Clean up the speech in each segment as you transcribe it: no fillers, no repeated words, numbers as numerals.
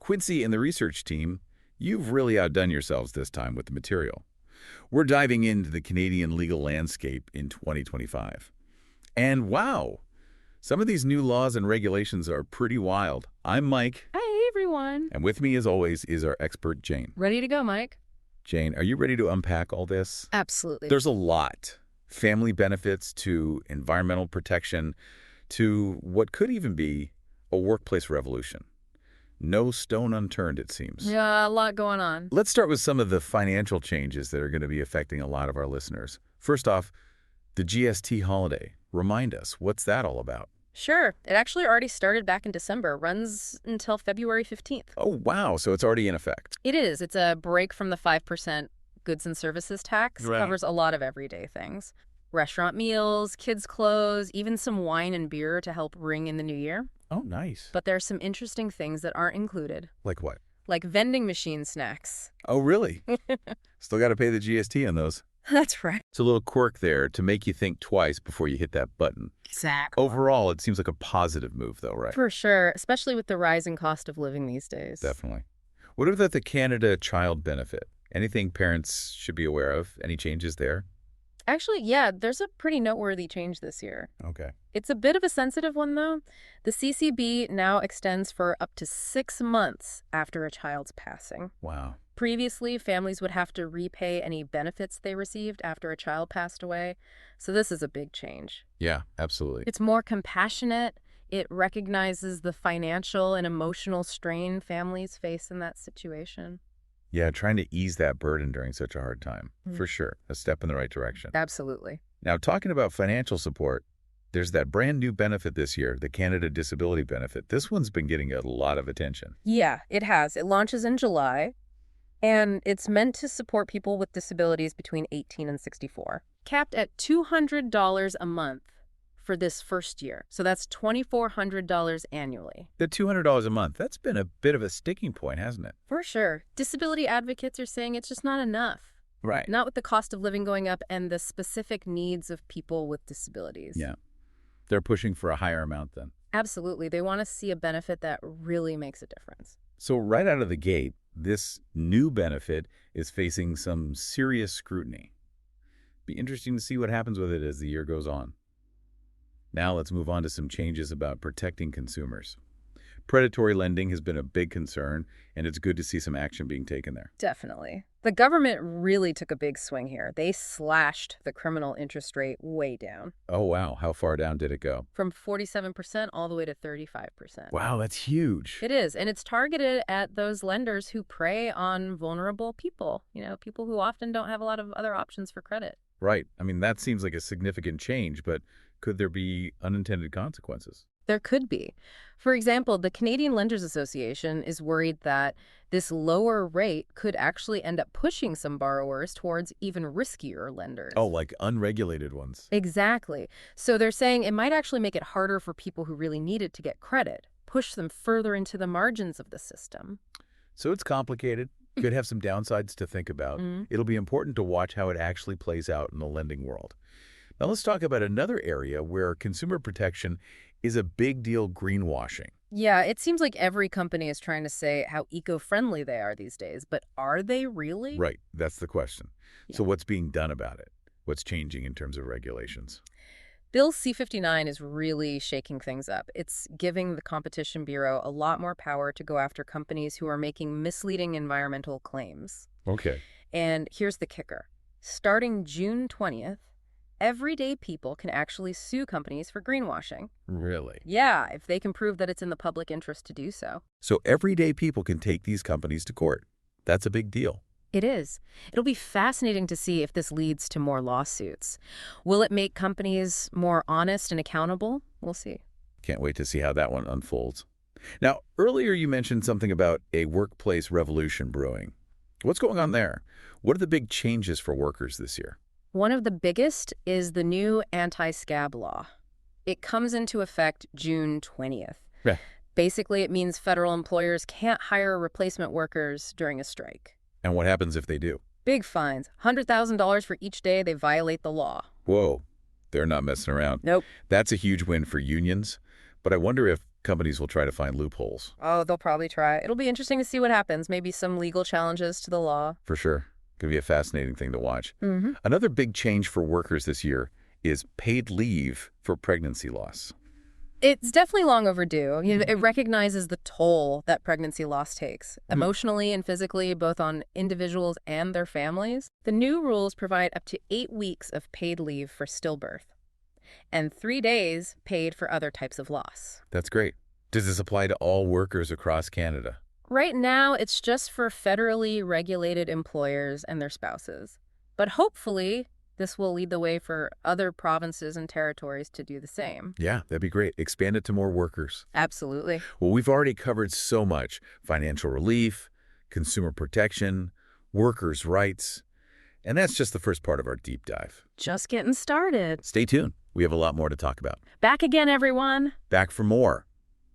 Quincy and the research team, you've really outdone yourselves this time with the material. We're diving into the Canadian legal landscape in 2025. And wow, some of these new laws and regulations are pretty wild. I'm Mike. Hey, everyone. And with me, as always, is our expert, Jane. Ready to go, Mike. Jane, are you ready to unpack all this? Absolutely. There's a lot. Family benefits to environmental protection to what could even be a workplace revolution. No stone unturned, it seems. Yeah, a lot going on. Let's start with some of the financial changes that are going to be affecting a lot of our listeners. First off, the GST holiday. Remind us, what's that all about? Sure. It actually already started back in December, runs until February 15th. Oh, wow. So it's already in effect. It is. It's a break from the 5% goods and services tax. Right. Covers a lot of everyday things. Restaurant meals, kids' clothes, even some wine and beer to help ring in the new year. Oh, nice. But there are some interesting things that aren't included. Like what? Like vending machine snacks. Oh, really? Still got to pay the GST on those. That's right. It's a little quirk there to make you think twice before you hit that button. Exactly. Overall, it seems like a positive move, though, right? For sure, especially with the rising cost of living these days. Definitely. What about the Canada Child Benefit? Anything parents should be aware of? Any changes there? Actually, yeah, there's a pretty noteworthy change this year. Okay. It's a bit of a sensitive one, though. The CCB now extends for up to 6 months after a child's passing. Wow. Previously, families would have to repay any benefits they received after a child passed away. So this is a big change. Yeah, absolutely. It's more compassionate. It recognizes the financial and emotional strain families face in that situation. Yeah, trying to ease that burden during such a hard time. For sure. A step in the right direction. Absolutely. Now, talking about financial support, there's that brand new benefit this year, the Canada Disability Benefit. This one's been getting a lot of attention. Yeah, it has. It launches in July. And it's meant to support people with disabilities between 18 and 64. Capped at $200 a month for this first year. So that's $2,400 annually. The $200 a month, that's been a bit of a sticking point, hasn't it? For sure. Disability advocates are saying it's just not enough. Right. Not with the cost of living going up and the specific needs of people with disabilities. Yeah. They're pushing for a higher amount then. Absolutely. They want to see a benefit that really makes a difference. So right out of the gate, this new benefit is facing some serious scrutiny. Be interesting to see what happens with it as the year goes on. Now let's move on to some changes about protecting consumers. Predatory lending has been a big concern, and it's good to see some action being taken there. Definitely. The government really took a big swing here. They slashed the criminal interest rate way down. Oh, wow. How far down did it go? From 47% all the way to 35%. Wow, that's huge. It is, and it's targeted at those lenders who prey on vulnerable people, people who often don't have a lot of other options for credit. Right. I mean, that seems like a significant change, but could there be unintended consequences? There could be. For example, the Canadian Lenders Association is worried that this lower rate could actually end up pushing some borrowers towards even riskier lenders. Oh, like unregulated ones. Exactly. So they're saying it might actually make it harder for people who really need it to get credit, push them further into the margins of the system. So it's complicated. Could have some downsides to think about. It'll be important to watch how it actually plays out in the lending world. Now let's talk about another area where consumer protection is a big deal: greenwashing. Yeah, it seems like every company is trying to say how eco-friendly they are these days, but are they really? Right, that's the question. Yeah. So what's being done about it? What's changing in terms of regulations? Bill C-59 is really shaking things up. It's giving the Competition Bureau a lot more power to go after companies who are making misleading environmental claims. Okay. And here's the kicker. Starting June 20th, everyday people can actually sue companies for greenwashing. Really? Yeah, if they can prove that it's in the public interest to do so. So everyday people can take these companies to court. That's a big deal. It is. It'll be fascinating to see if this leads to more lawsuits. Will it make companies more honest and accountable? We'll see. Can't wait to see how that one unfolds. Now, earlier you mentioned something about a workplace revolution brewing. What's going on there? What are the big changes for workers this year? One of the biggest is the new anti-scab law. It comes into effect June 20th. Yeah. Basically, it means federal employers can't hire replacement workers during a strike. And what happens if they do? Big fines, $100,000 for each day they violate the law. Whoa, they're not messing around. Nope. That's a huge win for unions. But I wonder if Companies will try to find loopholes. Oh, they'll probably try. It'll be interesting to see what happens. Maybe some legal challenges to the law. For sure. Could be a fascinating thing to watch. Mm-hmm. Another big change for workers this year is paid leave for pregnancy loss. It's definitely long overdue. It recognizes the toll that pregnancy loss takes, emotionally and physically, both on individuals and their families. The new rules provide up to 8 weeks of paid leave for stillbirth and 3 days paid for other types of loss. That's great. Does this apply to all workers across Canada? Right now, it's just for federally regulated employers and their spouses. But hopefully, this will lead the way for other provinces and territories to do the same. Yeah, that'd be great. Expand it to more workers. Absolutely. Well, we've already covered so much. Financial relief, consumer protection, workers' rights. And that's just the first part of our deep dive. Just getting started. Stay tuned. We have a lot more to talk about. Back again, everyone. Back for more.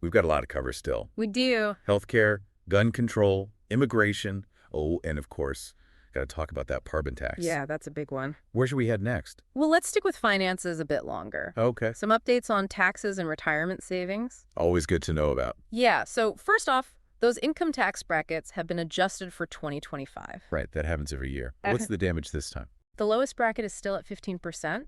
We've got a lot to cover still. We do. Healthcare, gun control, immigration. Oh, and of course, got to talk about that carbon tax. Yeah, that's a big one. Where should we head next? Well, let's stick with finances a bit longer. Okay. Some updates on taxes and retirement savings. Always good to know about. Yeah, so first off, those income tax brackets have been adjusted for 2025. Right, that happens every year. What's the damage this time? The lowest bracket is still at 15%.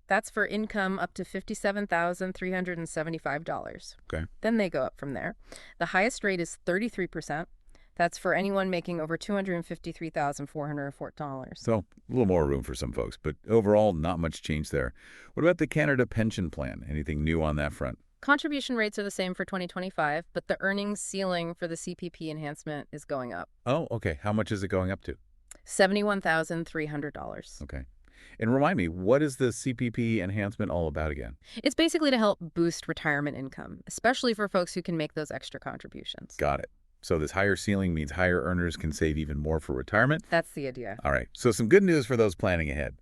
That's for income up to $57,375. Okay. Then they go up from there. The highest rate is 33%. That's for anyone making over $253,404. So a little more room for some folks, but overall, not much change there. What about the Canada Pension Plan? Anything new on that front? Contribution rates are the same for 2025, but the earnings ceiling for the CPP enhancement is going up. Oh, okay. How much is it going up to? $71,300. Okay. And remind me, what is the CPP enhancement all about again? It's basically to help boost retirement income, especially for folks who can make those extra contributions. Got it. So this higher ceiling means higher earners can save even more for retirement? That's the idea. All right. So some good news for those planning ahead.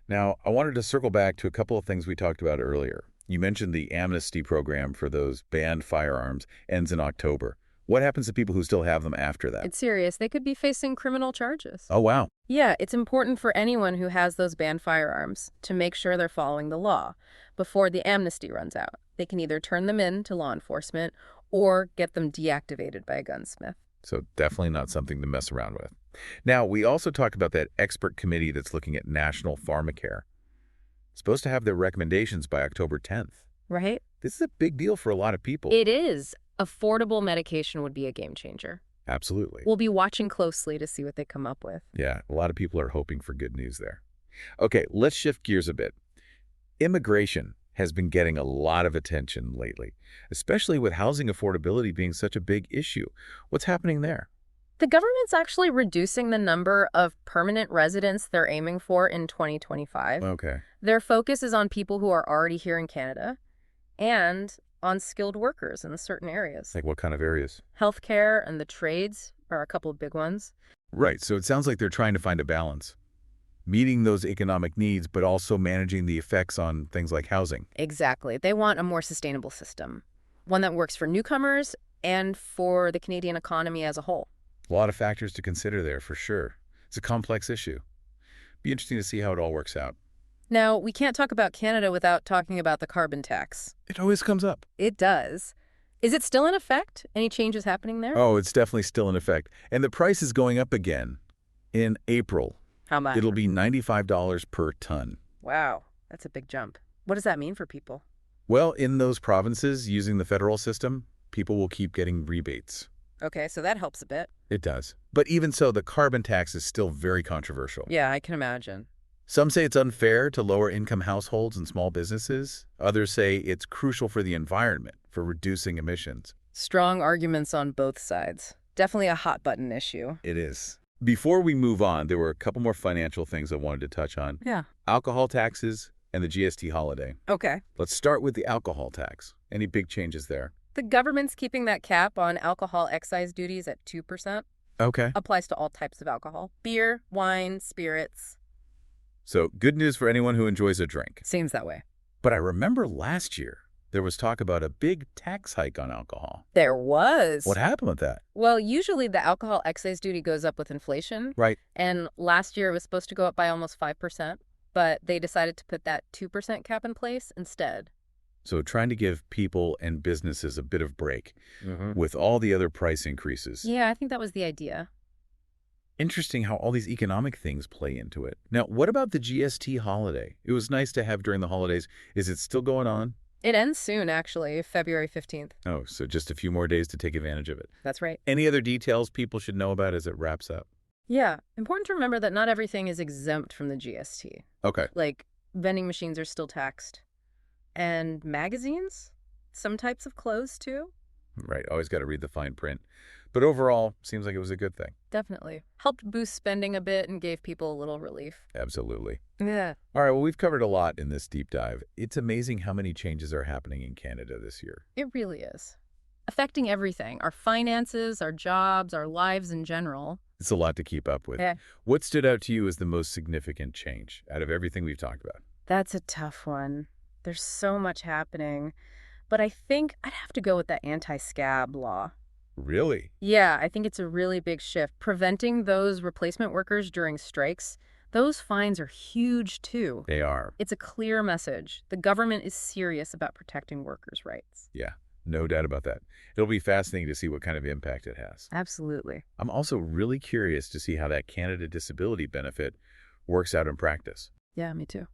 Now, I wanted to circle back to a couple of things we talked about earlier. You mentioned the amnesty program for those banned firearms ends in October. What happens to people who still have them after that? It's serious. They could be facing criminal charges. Oh, wow. Yeah, it's important for anyone who has those banned firearms to make sure they're following the law before the amnesty runs out. They can either turn them in to law enforcement or get them deactivated by a gunsmith. So definitely not something to mess around with. Now, we also talked about that expert committee that's looking at national pharmacare. Supposed to have their recommendations by October 10th. Right? This is a big deal for a lot of people. It is. Affordable medication would be a game changer. Absolutely. We'll be watching closely to see what they come up with. Yeah, a lot of people are hoping for good news there. Okay, let's shift gears a bit. Immigration has been getting a lot of attention lately, especially with housing affordability being such a big issue. What's happening there? The government's actually reducing the number of permanent residents they're aiming for in 2025. Okay. Their focus is on people who are already here in Canada and on skilled workers in certain areas. Like what kind of areas? Healthcare and the trades are a couple of big ones. Right, so it sounds like they're trying to find a balance. Meeting those economic needs, but also managing the effects on things like housing. Exactly. They want a more sustainable system, one that works for newcomers and for the Canadian economy as a whole. A lot of factors to consider there, for sure. It's a complex issue. Be interesting to see how it all works out. Now, we can't talk about Canada without talking about the carbon tax. It always comes up. It does. Is it still in effect? Any changes happening there? Oh, it's definitely still in effect. And the price is going up again in April. How much? It'll be $95 per ton. Wow, that's a big jump. What does that mean for people? Well, in those provinces using the federal system, people will keep getting rebates. Okay, so that helps a bit. It does. But even so, the carbon tax is still very controversial. Yeah, I can imagine. Some say it's unfair to lower-income households and small businesses. Others say it's crucial for the environment, for reducing emissions. Strong arguments on both sides. Definitely a hot-button issue. It is. Before we move on, there were a couple more financial things I wanted to touch on. Yeah. Alcohol taxes and the GST holiday. Okay. Let's start with the alcohol tax. Any big changes there? The government's keeping that cap on alcohol excise duties at 2%. Okay. Applies to all types of alcohol. Beer, wine, spirits. So good news for anyone who enjoys a drink. Seems that way. But I remember last year, there was talk about a big tax hike on alcohol. There was. What happened with that? Well, usually the alcohol excise duty goes up with inflation. Right. And last year it was supposed to go up by almost 5%, but they decided to put that 2% cap in place instead. So trying to give people and businesses a bit of break with all the other price increases. Yeah, I think that was the idea. Interesting how all these economic things play into it. Now, what about the GST holiday? It was nice to have during the holidays. Is it still going on? It ends soon, actually, February 15th. Oh, so just a few more days to take advantage of it. That's right. Any other details people should know about as it wraps up? Yeah, important to remember that not everything is exempt from the GST. Okay. Like, vending machines are still taxed. And magazines? Some types of clothes, too? Right. Always got to read the fine print. But overall, seems like it was a good thing. Definitely. Helped boost spending a bit and gave people a little relief. Absolutely. Yeah. All right, well, we've covered a lot in this deep dive. It's amazing how many changes are happening in Canada this year. It really is. Affecting everything. Our finances, our jobs, our lives in general. It's a lot to keep up with. Yeah. What stood out to you as the most significant change out of everything we've talked about? That's a tough one. There's so much happening. But I think I'd have to go with that anti-scab law. Really? Yeah, I think it's a really big shift. Preventing those replacement workers during strikes, those fines are huge too. They are. It's a clear message. The government is serious about protecting workers' rights. Yeah, no doubt about that. It'll be fascinating to see what kind of impact it has. Absolutely. I'm also really curious to see how that Canada disability benefit works out in practice. Yeah, me too.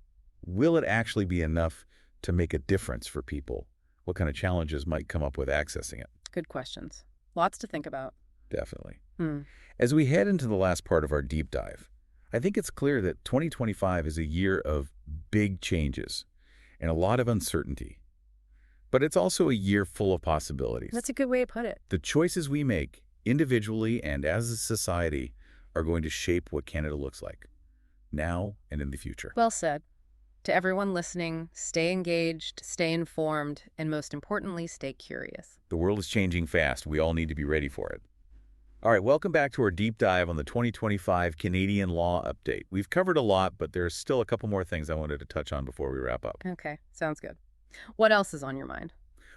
Will it actually be enough to make a difference for people? What kind of challenges might come up with accessing it? Good questions. Lots to think about. Definitely. Hmm. As we head into the last part of our deep dive, I think it's clear that 2025 is a year of big changes and a lot of uncertainty. But it's also a year full of possibilities. That's a good way to put it. The choices we make, individually and as a society, are going to shape what Canada looks like, now and in the future. Well said. To everyone listening, stay engaged, stay informed, and most importantly, stay curious. The world is changing fast. We all need to be ready for it. All right, welcome back to our deep dive on the 2025 Canadian Law Update. We've covered a lot, but there's still a couple more things I wanted to touch on before we wrap up. Okay, sounds good. What else is on your mind?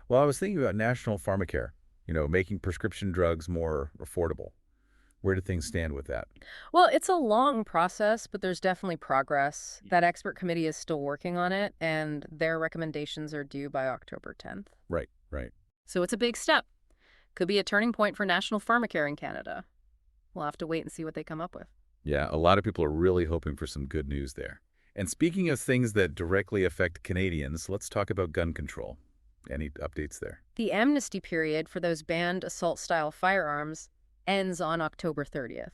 Well, I was thinking about national pharmacare, making prescription drugs more affordable. Where do things stand with that? Well, it's a long process, but there's definitely progress. That expert committee is still working on it, and their recommendations are due by October 10th. Right, right. So it's a big step. Could be a turning point for national pharmacare in Canada. We'll have to wait and see what they come up with. Yeah, a lot of people are really hoping for some good news there. And speaking of things that directly affect Canadians, let's talk about gun control. Any updates there? The amnesty period for those banned assault-style firearms ends on October 30th.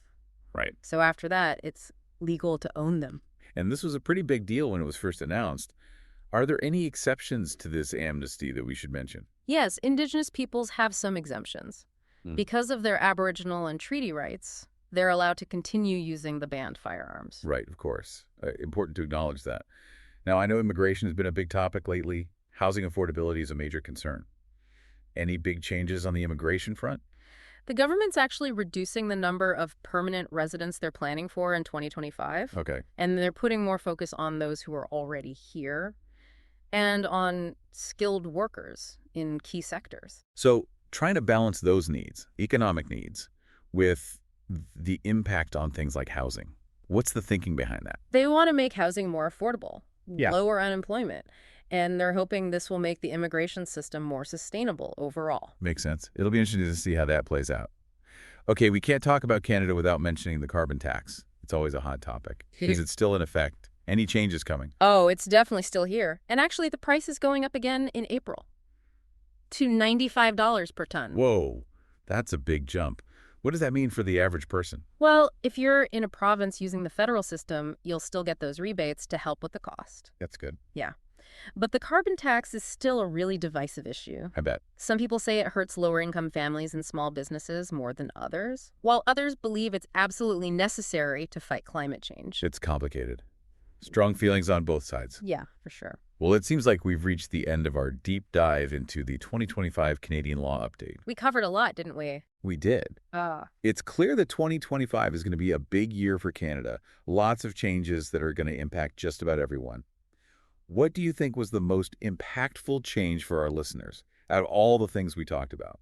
Right. So after that, it's legal to own them. And this was a pretty big deal when it was first announced. Are there any exceptions to this amnesty that we should mention? Yes, Indigenous peoples have some exemptions. Because of their Aboriginal and treaty rights, they're allowed to continue using the banned firearms. Right, of course. Important to acknowledge that. Now, I know immigration has been a big topic lately. Housing affordability is a major concern. Any big changes on the immigration front? The government's actually reducing the number of permanent residents they're planning for in 2025. Okay. And they're putting more focus on those who are already here and on skilled workers in key sectors. So trying to balance those needs, economic needs, with the impact on things like housing. What's the thinking behind that? They want to make housing more affordable, Yeah. lower unemployment, and they're hoping this will make the immigration system more sustainable overall. Makes sense. It'll be interesting to see how that plays out. Okay, we can't talk about Canada without mentioning the carbon tax. It's always a hot topic. Is it still in effect? Any changes coming? Oh, it's definitely still here. And actually, the price is going up again in April to $95 per ton. Whoa, that's a big jump. What does that mean for the average person? Well, if you're in a province using the federal system, you'll still get those rebates to help with the cost. That's good. Yeah. But the carbon tax is still a really divisive issue. I bet. Some people say it hurts lower-income families and small businesses more than others, while others believe it's absolutely necessary to fight climate change. It's complicated. Strong feelings on both sides. Yeah, for sure. Well, it seems like we've reached the end of our deep dive into the 2025 Canadian Law Update. We covered a lot, didn't we? We did. It's clear that 2025 is going to be a big year for Canada. Lots of changes that are going to impact just about everyone. What do you think was the most impactful change for our listeners out of all the things we talked about?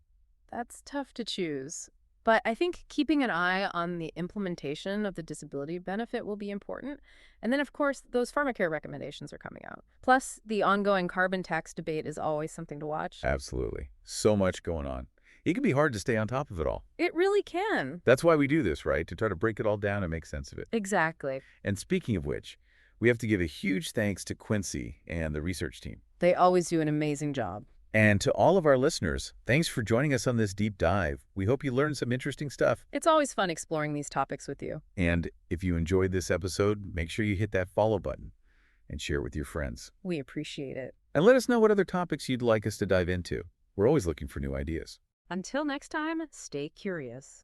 That's tough to choose. But I think keeping an eye on the implementation of the disability benefit will be important. And then, of course, those pharmacare recommendations are coming out. Plus, the ongoing carbon tax debate is always something to watch. Absolutely. So much going on. It can be hard to stay on top of it all. It really can. That's why we do this, right? To try to break it all down and make sense of it. Exactly. And speaking of which, we have to give a huge thanks to Quincy and the research team. They always do an amazing job. And to all of our listeners, thanks for joining us on this deep dive. We hope you learned some interesting stuff. It's always fun exploring these topics with you. And if you enjoyed this episode, make sure you hit that follow button and share it with your friends. We appreciate it. And let us know what other topics you'd like us to dive into. We're always looking for new ideas. Until next time, stay curious.